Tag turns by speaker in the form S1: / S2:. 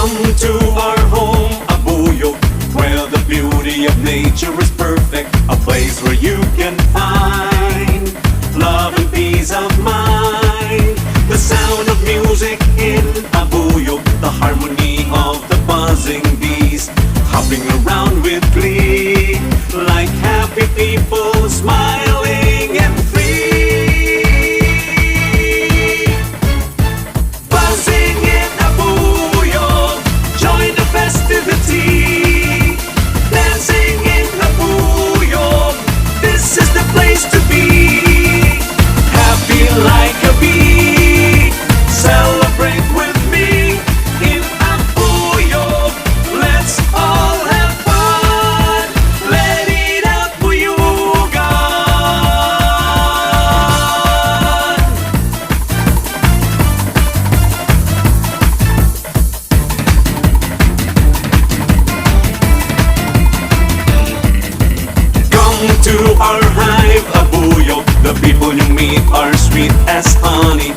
S1: Come to our home, Abuyog, where the beauty of nature is perfect. A place where you can find love and peace of mind. The sound of music in Abuyog, the harmony of the buzzing bees, hopping around with glee, like happy people smiling and free. Buzzing in Abuyog, join the festivity. Dancing in Abuyog, this is the place to be. Happy like a bee, celebrate with me in Abuyog. Let's all have fun, let it Abuyogan. Come to our hive, Abuyog. The people you meet are sweet as honey.